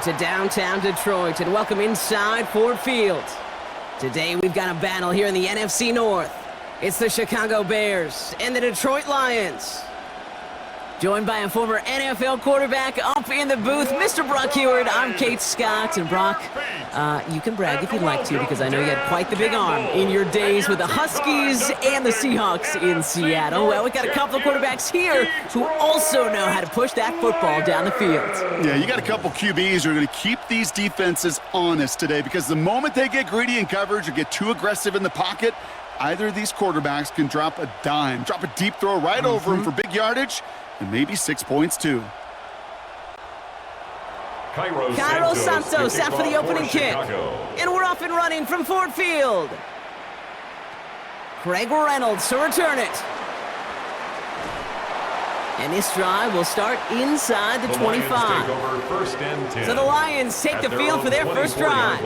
to downtown Detroit and welcome inside Ford Field. Today we've got a battle here in the NFC North. It's the Chicago Bears and the Detroit Lions. Joined by a former NFL quarterback up in the booth, Mr. Brock Heward. I'm Kate Scott, and Brock, you can brag if you'd like to, because I know you had quite the big arm in your days with the Huskies and the Seahawks in Seattle. Well, we've got a couple of quarterbacks here who also know how to push that football down the field. Yeah, you got a couple QBs who are going to keep these defenses honest today, because the moment they get greedy in coverage or get too aggressive in the pocket, either of these quarterbacks can drop a dime, drop a deep throw right over them for big yardage, and maybe 6 points too. Cairo Santos set for the opening kick. And we're off and running from Ford Field. Craig Reynolds to return it. And this drive will start inside the 25. So the Lions take the field for their first drive.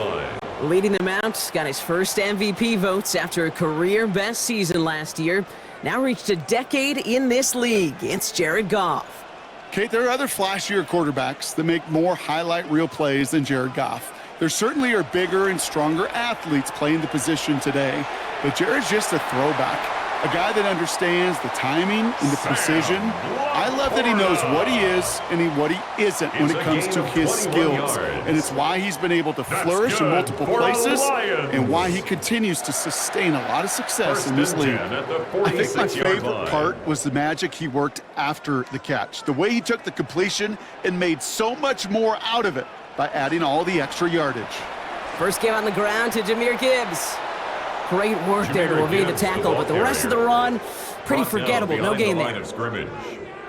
Leading them out, got his first MVP votes after a career-best season last year. Now reached a decade in this league. It's Jared Goff. Kate, there are other flashier quarterbacks that make more highlight reel plays than Jared Goff. There certainly are bigger and stronger athletes playing the position today, but Jared's just a throwback. A guy that understands the timing and the precision. I love that he knows what he is and what he isn't when it comes to his skills. And it's why he's been able to flourish in multiple places and why he continues to sustain a lot of success in this league. I think my favorite part was the magic he worked after the catch. The way he took the completion and made so much more out of it by adding all the extra yardage. First give on the ground to Jahmyr Gibbs. Great work there to evade the tackle, but the rest of the run, pretty forgettable. No gain there.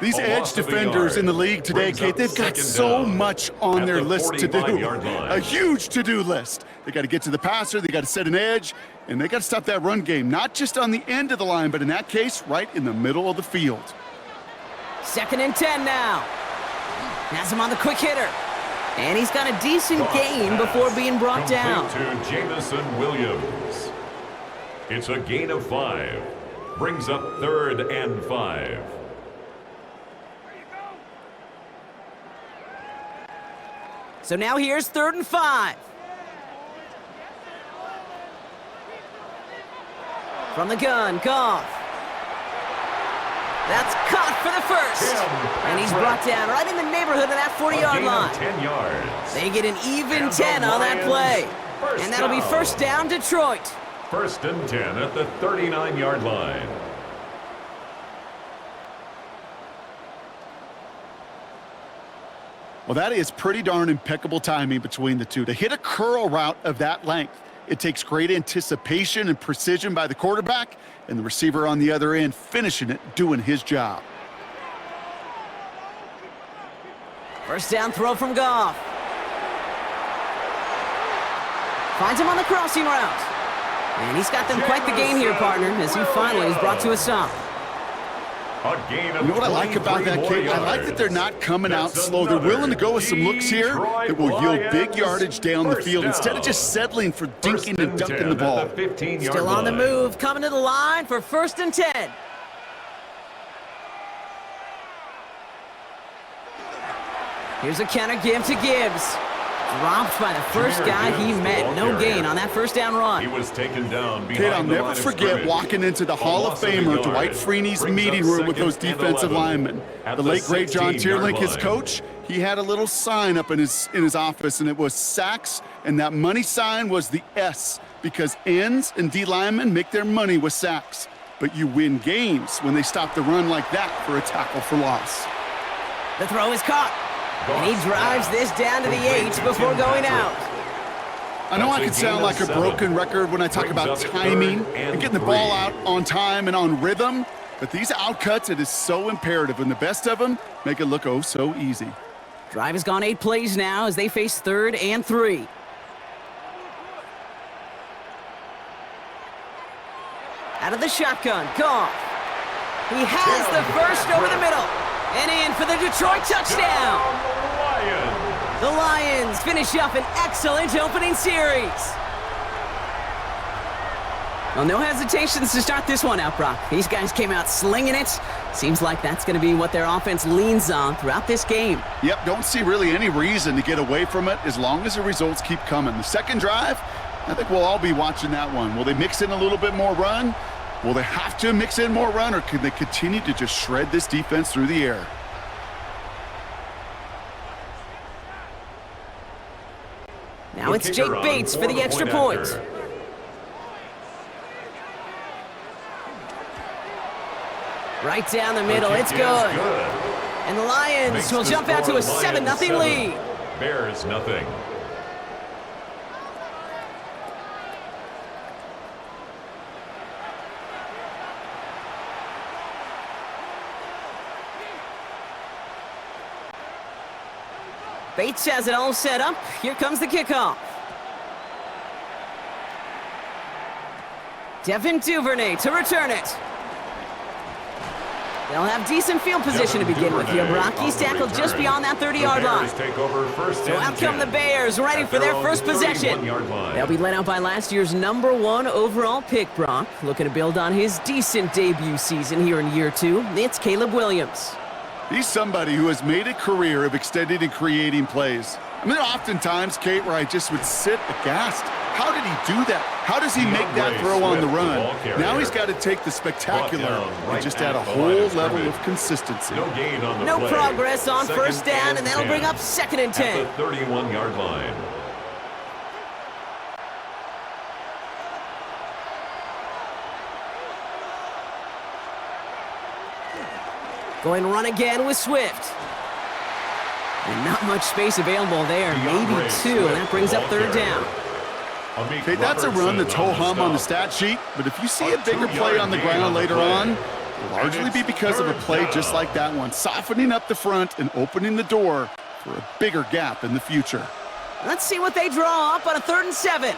These edge defenders in the league today, Kate, they've got so much on their list to do. A huge to-do list. They got to get to the passer, they got to set an edge, and they got to stop that run game, not just on the end of the line, but in that case, right in the middle of the field. 2nd and 10 now. Has him on the quick hitter. And he's got a decent gain before being brought down. To Jamison Williams. It's a gain of 5. Brings up 3rd and 5. So now here's 3rd and 5. From the gun, Goff. That's caught for the first. And he's brought down right in the neighborhood of that 40-yard line. 10 yards. They get an even 10 on that play. And that'll be first down, Detroit. 1st and 10 at the 39-yard line. Well, that is pretty darn impeccable timing between the two. To hit a curl route of that length, it takes great anticipation and precision by the quarterback, and the receiver on the other end finishing it, doing his job. First down throw from Goff. Finds him on the crossing route. And he's got them quite the game here, partner, as he finally is brought to a stop. You know what I like about that, Kate? I like that they're not coming out slow. They're willing to go with some looks here that will yield big yardage down the field instead of just settling for dinking and dunking the ball. Still on the move, coming to the line for 1st and 10. Here's a counter give to Gibbs. Dropped by the first guy he met. No gain on that first down run. He was taken down. Kate, I'll never forget walking into the Hall of Famer Dwight Freeney's meeting room with those defensive linemen. The late, great John Tierlink, his coach, he had a little sign up in his office, and it was sacks, and that money sign was the S, because ends and D linemen make their money with sacks. But you win games when they stop the run like that for a tackle for loss. The throw is caught. And he drives this down to the 8 before going out. I know I can sound like a broken record when I talk about timing and getting the ball out on time and on rhythm, but these outcuts, it is so imperative, and the best of them make it look oh so easy. Drive has gone 8 plays now as they face 3rd and 3. Out of the shotgun, Goff. He has the first over the middle. And in for the Detroit touchdown. The Lions finish up an excellent opening series. Well, no hesitations to start this one out, Brock. These guys came out slinging it. Seems like that's going to be what their offense leans on throughout this game. Yep, don't see really any reason to get away from it as long as the results keep coming. The second drive, I think we'll all be watching that one. Will they mix in a little bit more run? Will they have to mix in more run, or can they continue to just shred this defense through the air? Now it's Jake Bates for the extra point. Right down the middle, it's good. And the Lions will jump out to a 7-0 lead. Bears nothing. Bates has it all set up. Here comes the kickoff. Devin Duvernay to return it. They'll have decent field position to begin with here. Rockies tackled just beyond that 30-yard line. So out come the Bears, ready for their first possession. They'll be led out by last year's #1 overall pick, Brock. Looking to build on his decent debut season here in year 2. It's Caleb Williams. He's somebody who has made a career of extending and creating plays. I mean, there are oftentimes, Kate, where I just would sit aghast. How did he do that? How does he make that throw on the run? Now he's got to take the spectacular and just add a whole level of consistency. No progress on first down, and that'll bring up 2nd and 10. At the 31-yard line. Going run again with Swift. And not much space available there, maybe 2, and that brings up 3rd down. Okay, that's a run that's ho-hum on the stat sheet, but if you see a bigger play on the ground later on, it'll largely be because of a play just like that one, softening up the front and opening the door for a bigger gap in the future. Let's see what they draw up on a 3rd and 7.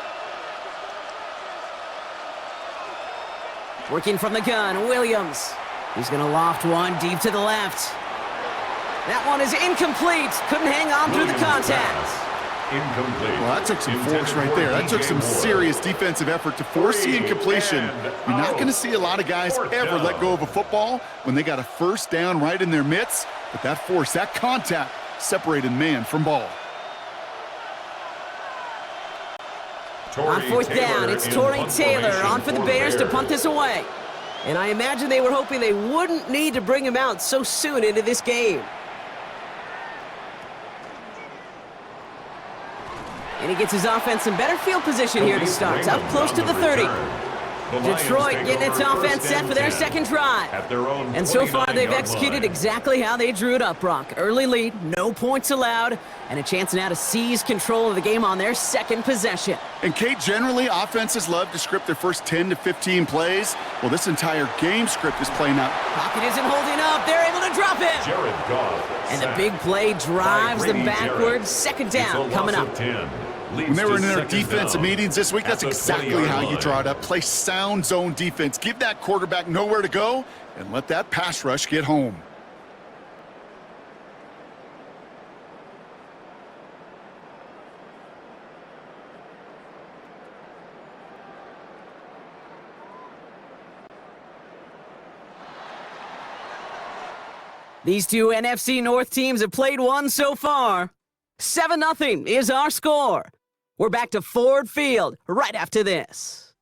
Working from the gun, Williams. He's going to loft one deep to the left. That one is incomplete. Couldn't hang on through the contact. Incomplete. Well, that took some force right there. That took some serious defensive effort to force the incompletion. You're not going to see a lot of guys ever let go of a football when they got a first down right in their midst. But that force, that contact, separated man from ball. On 4th down, it's Torrey Taylor on for the Bears to punt this away. And I imagine they were hoping they wouldn't need to bring him out so soon into this game. And he gets his offense in better field position here to start, up close to the 30. Detroit getting its offense set for their second drive. And so far, they've executed exactly how they drew it up, Brock. Early lead, no points allowed, and a chance now to seize control of the game on their second possession. And, Kate, generally, offenses love to script their first 10 to 15 plays. Well, this entire game script is playing out. Pocket isn't holding up. They're able to drop it. Jared Goff. And the big play drives them backwards. Second down coming up. When they were in their defensive meetings this week, that's exactly how you draw it up. Play sound zone defense. Give that quarterback nowhere to go and let that pass rush get home. These two NFC North teams have played one so far. 7-0 is our score. We're back to Ford Field right after this.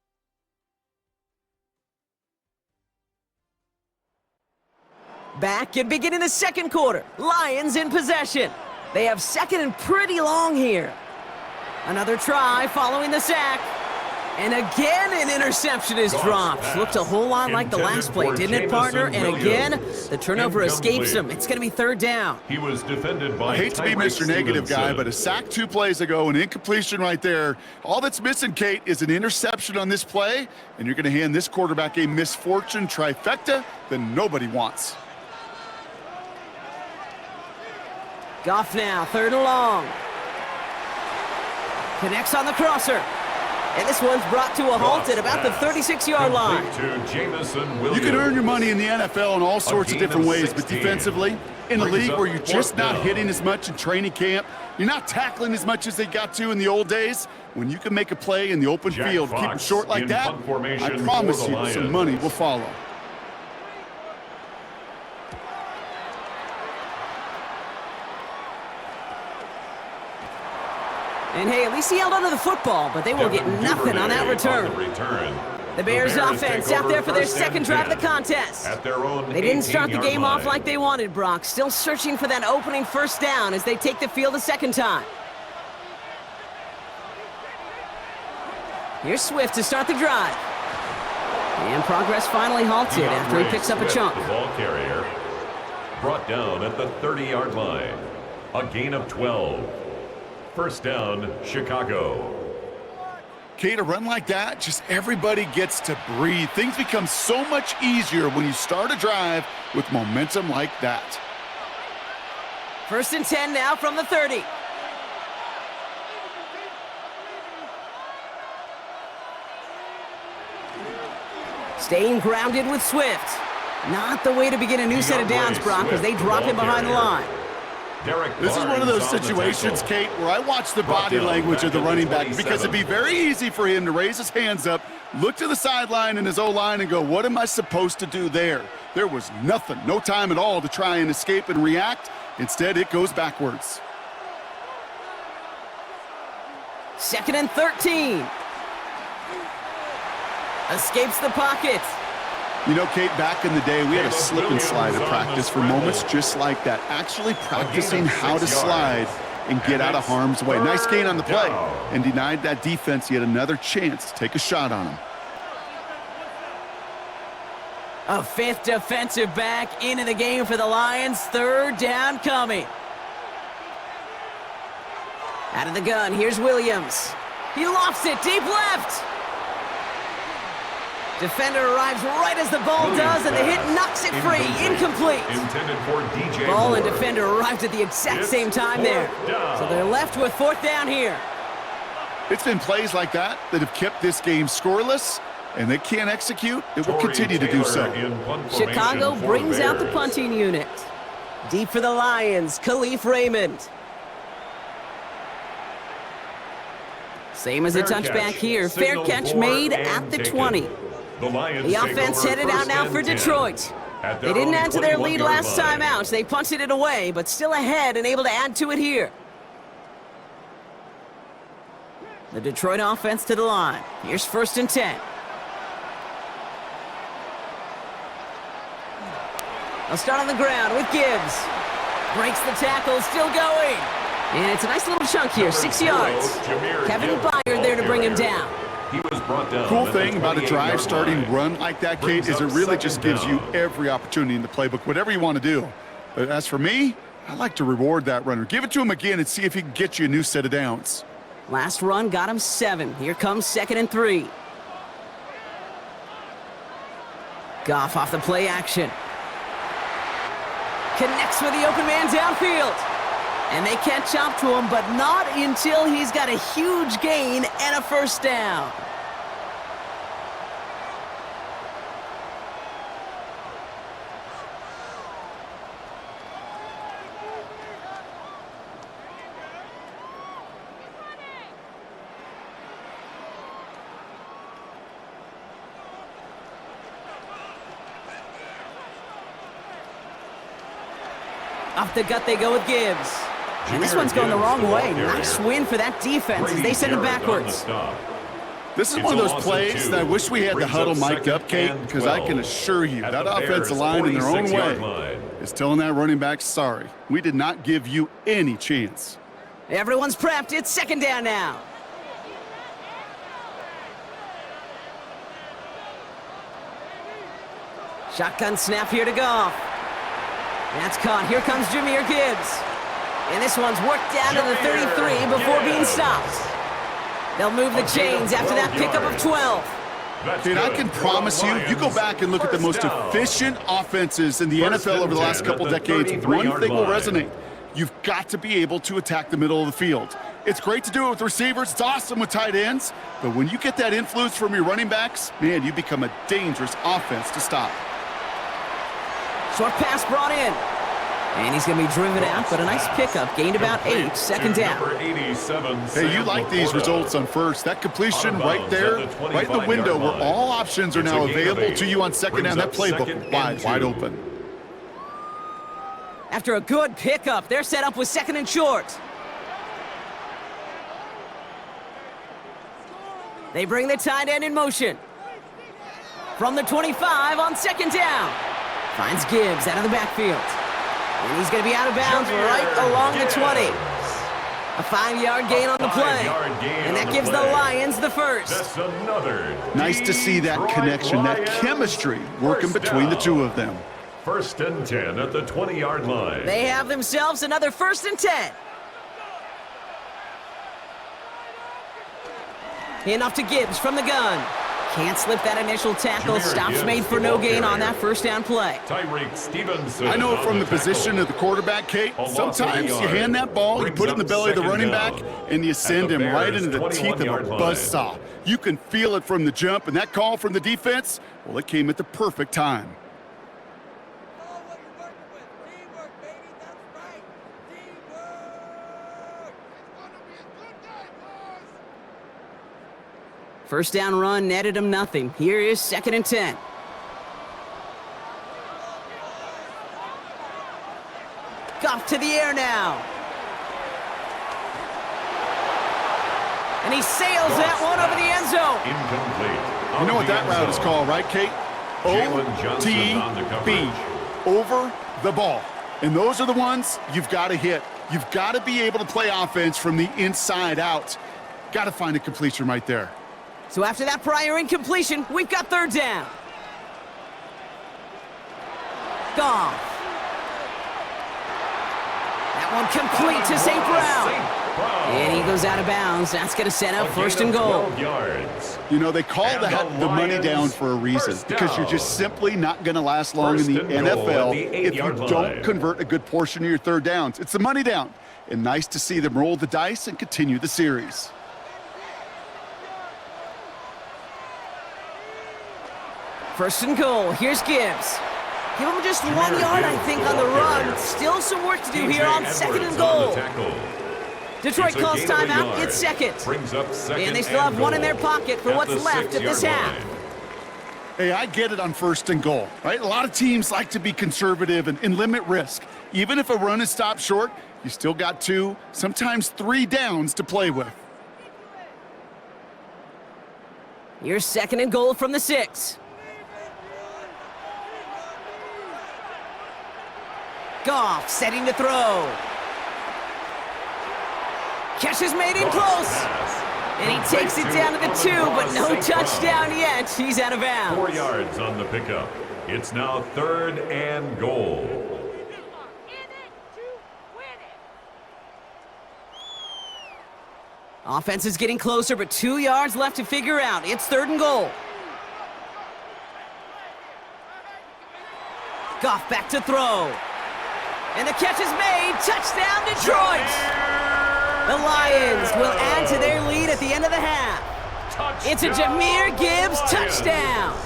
Back and beginning the second quarter. Lions in possession. They have 2nd and pretty long here. Another try following the sack. And again, an interception is dropped. Looked a whole lot like the last play, didn't it, partner? And again, the turnover escapes him. It's going to be 3rd down. He was defended by I hate to be Mr. Negative guy, but a sack 2 plays ago, an incompletion right there. All that's missing, Kate, is an interception on this play, and you're going to hand this quarterback a misfortune trifecta that nobody wants. Goff now, 3rd and long. Connects on the crosser. And this one's brought to a halt at about the 36-yard line. You can earn your money in the NFL in all sorts of different ways, but defensively, In a Brings league up where you're just fourth not down. hitting as much in training camp, you're not tackling as much as they got to in the old days, when you can make a play in the open Jack field, keep it Fox short like in that, punt formation I for promise the you Lions. some money will follow. And hey, at least he held onto the football, but they will get Devin nothing on that Duvernay return. the return. The Bears offense take out over there for their first and second drive of the 10 contest. At their own They didn't start the 18-yard game off line. like they wanted, Brock. Still searching for that opening first down as they take the field a second time. Here's Swift to start the drive. And progress finally halted after he picks up a Swift, chunk. The ball carrier brought down at the 30-yard line. A gain of 12. First down, Chicago. Kate, a run like that, just everybody gets to breathe. Things become so much easier when you start a drive with momentum like that. First and 10 now from the 30. Staying grounded with Swift. Not the way to begin a new set of downs, Brock, because they drop him behind the line. This is one of those situations, Kate, where I watch the body language of the running back, because it'd be very easy for him to raise his hands up, look to the sideline and his O-line and go, what am I supposed to do there? There was nothing, no time at all to try and escape and react. Instead, it goes backwards. Second and 13. Escapes the pocket. You know, Kate, back in the day, we had a slip and slide at practice for moments just like that. Actually practicing how to slide and get out of harm's way. Nice gain on the play and denied that defense yet another chance to take a shot on him. A fifth defensive back into the game for the Lions. Third down coming. Out of the gun, here's Williams. He lofts it deep left. Defender arrives right as the ball does, and the hit knocks it free. Incomplete. Intended for DJ Ball and Moore. defender arrived at the exact same time there. So they're left with fourth down here. It's been plays like that that have kept this game scoreless, and they can't execute. It will continue to do so. Chicago brings out the punting unit. Deep for the Lions, Khalif Raymond. Same as a touchback here. Fair catch made at the 20. The offense headed out now for Detroit. They didn't add to their lead last time out. They punted it away, but still ahead and able to add to it here. The Detroit offense to the line. Here's first and 10. They'll start on the ground with Gibbs. Breaks the tackle, still going. And it's a nice little chunk here, 6 yards. Kevin Byard there to bring him down. He was brought down. Cool thing about a drive starting run like that, Kate, is it really just gives you down. every opportunity in the playbook, whatever you want to do. But as for me, I like to reward that runner. Give it to him again and see if he can get you a new set of downs. Last run got him 7. Here comes second and 3. Goff off the play action. Connects with the open man downfield. And they catch up to him, but not until he's got a huge gain and a first down. Off the gut they go with Gibbs. And this one's going the wrong way. Nice win for that defense as they send it backwards. This is one of those plays that I wish we had the huddle mic'd up, Kate, because I can assure you that offensive line in their own way is telling that running back, sorry, we did not give you any chance. Everyone's prepped. It's second down now. Shotgun snap here to Goff. That's caught. Here comes Jahmyr Gibbs. And this one's worked down to the 33 before being stopped. They'll move the chains after that pickup of 12. Dude, I can promise you, you go back and look at the most efficient offenses in the NFL over the last couple decades, one thing will resonate. You've got to be able to attack the middle of the field. It's great to do it with receivers. It's awesome with tight ends. But when you get that influence from your running backs, man, you become a dangerous offense to stop. Short pass brought in. And he's going to be driven out, but a nice pickup. Gained about 8, second down. Hey, you like these results on first. That completion right there, right in the window where all options are now available to you on second down. That playbook wide open. After a good pickup, they're set up with second and short. They bring the tight end in motion. From the 25 on second down. Finds Gibbs out of the backfield. And he's going to be out of bounds right along the 20. A 5-yard gain on the play. And that gives the Lions the first. That's another Nice to see that connection, that chemistry working between the two of them. First and 10 at the 20-yard line. They have themselves another first and 10. In off to Gibbs from the gun. Can't slip that initial tackle. Stops made for no gain on that first down play. Tyreek Stevenson. I know from the position of the quarterback, Kate, sometimes you hand that ball, you put it in the belly of the running back, and you send him right into the teeth of a buzzsaw. You can feel it from the jump, and that call from the defense, well, it came at the perfect time. First down run netted him nothing. Here is second and 10. Goff to the air now. And he sails that one over the end zone. Incomplete. You know what that route is called, right, Kate? OTB, over the ball. And those are the ones you've got to hit. You've got to be able to play offense from the inside out. Got to find a completion right there. So after that prior incompletion, we've got third down. Goff. That one complete to St. Brown. And he goes out of bounds. That's going to set up first and goal. You know, they call that the money down for a reason, because you're just simply not going to last long in the NFL if you don't convert a good portion of your third downs. It's the money down. And nice to see them roll the dice and continue the series. First and goal. Here's Gibbs. Give him just 1 yard, I think, on the run. Still some work to do here on second and goal. Detroit calls timeout. It's second. And they still have one in their pocket for what's left of this half. Hey, I get it on first and goal, right? A lot of teams like to be conservative and limit risk. Even if a run is stopped short, you still got 2, sometimes 3 downs to play with. Here's second and goal from the 6. Goff setting to throw. Catch is made in close. And he takes it down to the 2, but no touchdown yet. He's out of bounds. 4 yards on the pickup. It's now third and goal. Offense is getting closer, but 2 yards left to figure out. It's third and goal. Goff back to throw. And the catch is made. Touchdown, Detroit! The Lions will add to their lead at the end of the half. It's a Jahmyr Gibbs touchdown.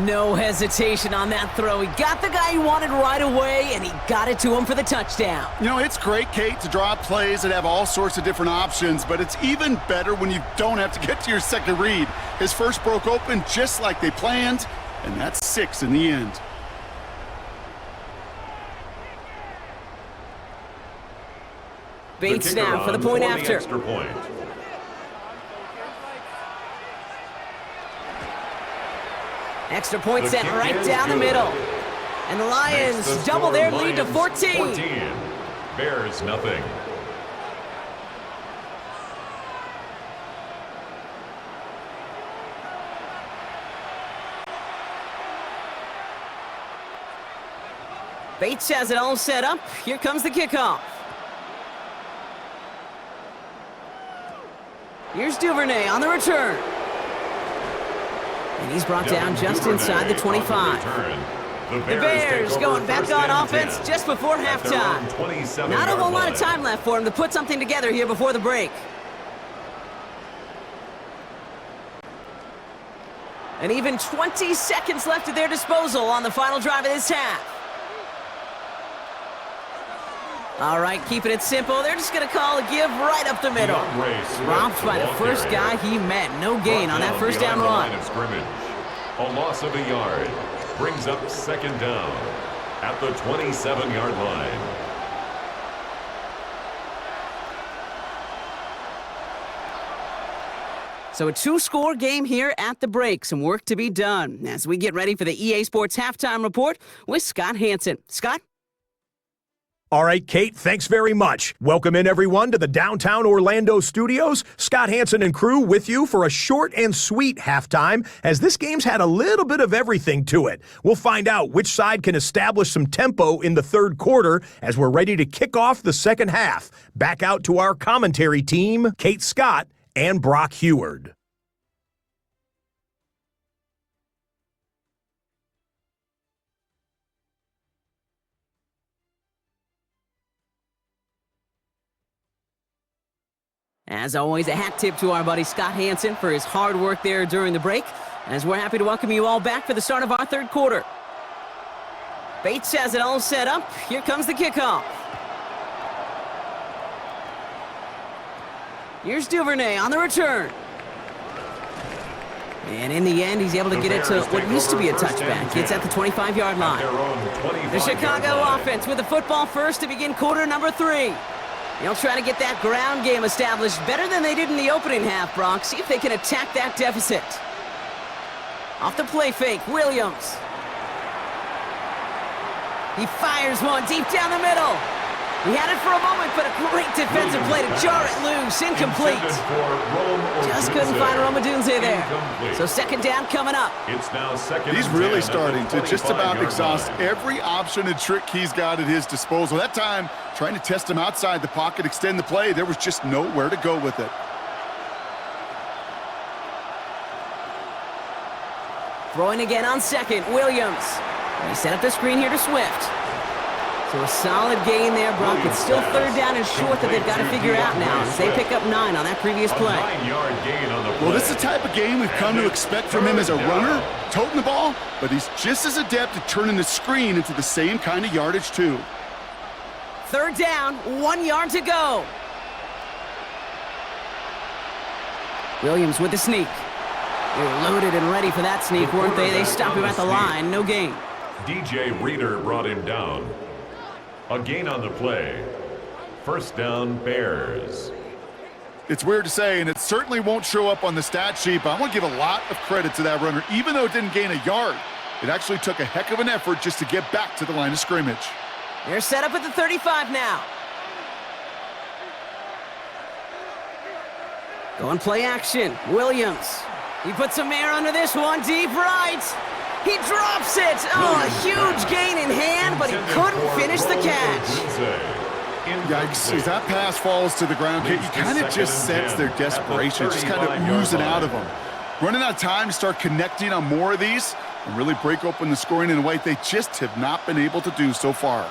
No hesitation on that throw. He got the guy he wanted right away, and he got it to him for the touchdown. You know, it's great, Kate, to draw up plays that have all sorts of different options, but it's even better when you don't have to get to your second read. His first broke open just like they planned, and that's 6 in the end. Bates now for the point after. Extra point. Extra point sent right down the middle. And the Lions double their lead to 14. Bears nothing. Bates has it all set up. Here comes the kickoff. Here's Duvernay on the return. And he's brought down just inside the 25. The Bears going back on offense just before halftime. Not a whole lot of time left for him to put something together here before the break. And even 20 seconds left at their disposal on the final drive of this half. All right, keeping it simple. They're just going to call a give right up the middle. Robbed by the first guy he met. No gain on that first down run. A loss of a yard brings up second down at the 27-yard line. So a two-score game here at the break. Some work to be done as we get ready for the EA Sports Halftime Report with Scott Hansen. Scott? All right, Kate, thanks very much. Welcome in, everyone, to the downtown Orlando studios. Scott Hansen and crew with you for a short and sweet halftime, as this game's had a little bit of everything to it. We'll find out which side can establish some tempo in the third quarter as we're ready to kick off the second half. Back out to our commentary team, Kate Scott and Brock Heward. As always, a hat tip to our buddy Scott Hansen for his hard work there during the break, as we're happy to welcome you all back for the start of our third quarter. Bates has it all set up. Here comes the kickoff. Here's Duvernay on the return. And in the end, he's able to get it to what used to be a touchback. It's at the 25-yard line. The Chicago offense with the football first to begin quarter number 3. They'll try to get that ground game established better than they did in the opening half, Brock. See if they can attack that deficit. Off the play fake, Williams. He fires one deep down the middle. He had it for a moment, but a great defensive play to jar it loose. Incomplete. Just couldn't find Romadunze there. So second down coming up. It's now second. He's really starting to just about exhaust every option and trick he's got at his disposal. That time, trying to test him outside the pocket, extend the play, there was just nowhere to go with it. Throwing again on second, Williams. They set up the screen here to Swift. So a solid gain there, Brock. It's still third down and short that they've got to figure out now as they pick up 9 on that previous play. Well, this is the type of game we've come to expect from him as a runner, toting the ball, but he's just as adept at turning the screen into the same kind of yardage, too. Third down, 1 yard to go. Williams with the sneak. They were loaded and ready for that sneak, weren't they? They stopped him at the line, no gain. DJ Reader brought him down. A gain on the play. First down, Bears. It's weird to say, and it certainly won't show up on the stat sheet, but I want to give a lot of credit to that runner. Even though it didn't gain a yard, it actually took a heck of an effort just to get back to the line of scrimmage. They're set up at the 35 now. Going play action. Williams. He puts some air under this one. Deep right. He drops it. Oh, a huge gain in hand, but he couldn't finish the catch. Yikes. As that pass falls to the ground, you kind of just sense their desperation, just kind of oozing out of them. Running out of time to start connecting on more of these and really break open the scoring in a way they just have not been able to do so far.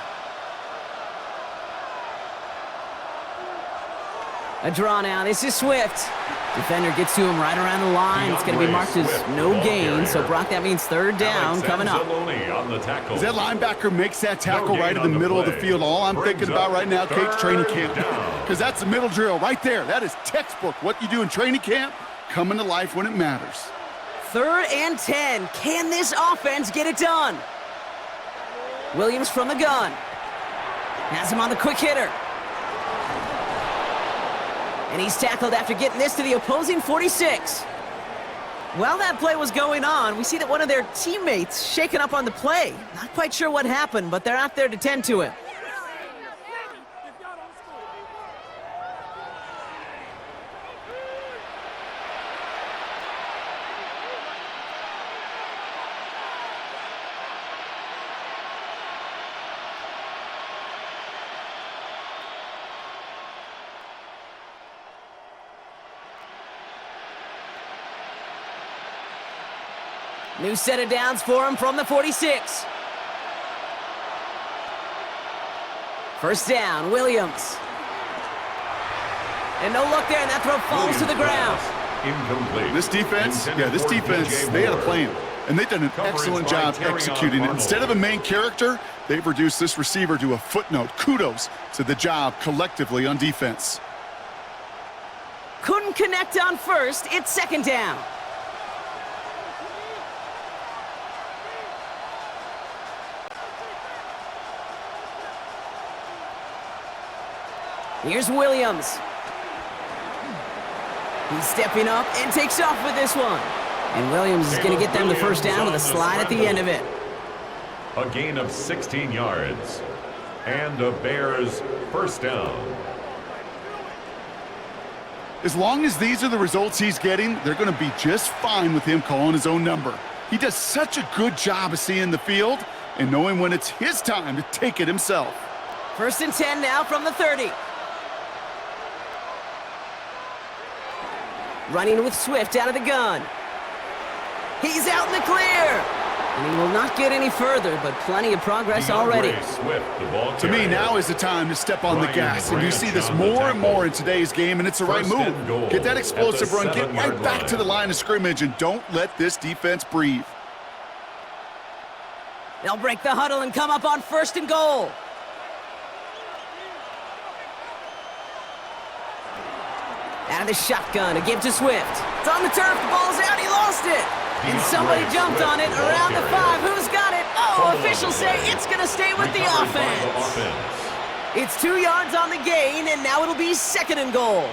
A draw now. This is Swift. Defender gets to him right around the line. It's going to be marked as no gain. So, Brock, that means third down coming up. As that linebacker makes that tackle right in the middle of the field, all I'm thinking about right now, Kate's training camp. Because that's the middle drill right there. That is textbook. What you do in training camp, coming to life when it matters. 3rd and 10. Can this offense get it done? Williams from the gun. Has him on the quick hitter. And he's tackled after getting this to the opposing 46. While that play was going on, we see that one of their teammates shaken up on the play. Not quite sure what happened, but they're out there to tend to it. New set of downs for him from the 46. First down, Williams. And no luck there, and that throw falls to the ground. Incomplete. This defense, they had to play him. And they've done an excellent job executing it. Instead of a main character, they've reduced this receiver to a footnote. Kudos to the job collectively on defense. Couldn't connect on first. It's second down. Here's Williams. He's stepping up and takes off with this one. And Williams is going to get them the first down with a slide at the end of it. A gain of 16 yards. And a Bears first down. As long as these are the results he's getting, they're going to be just fine with him calling his own number. He does such a good job of seeing the field and knowing when it's his time to take it himself. 1st and 10 now from the 30. Running with Swift out of the gun. He's out in the clear. And he will not get any further, but plenty of progress already. To me, now is the time to step on the gas. And you see this more and more in today's game, and it's the right move. Get that explosive run, get right back to the line of scrimmage, and don't let this defense breathe. They'll break the huddle and come up on 1st and goal. Out of the shotgun, a give to Swift. It's on the turf, the ball's out, he lost it. And somebody jumped on it around the 5. Who's got it? Oh, officials say it's going to stay with the offense. It's 2 yards on the gain, and now it'll be 2nd and goal.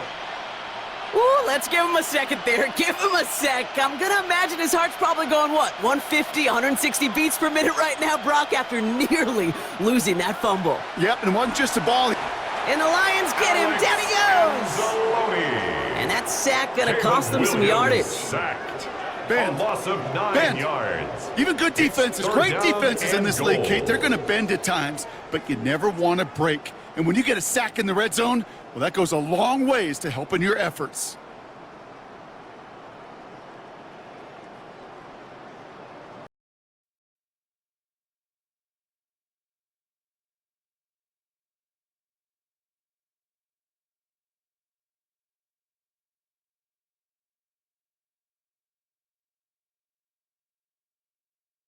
Ooh, let's give him a second there. Give him a sec. I'm going to imagine his heart's probably going, what, 150, 160 beats per minute right now, Brock, after nearly losing that fumble. Yep, and it wasn't just a ball. And the Lions get him. Down he goes. And that sack going to cost them some yardage. Sacked. Ben, a loss of 9 yards. Even good defenses, great defenses in this league, Kate, they're going to bend at times, but you never want to break. And when you get a sack in the red zone, well, that goes a long ways to helping your efforts.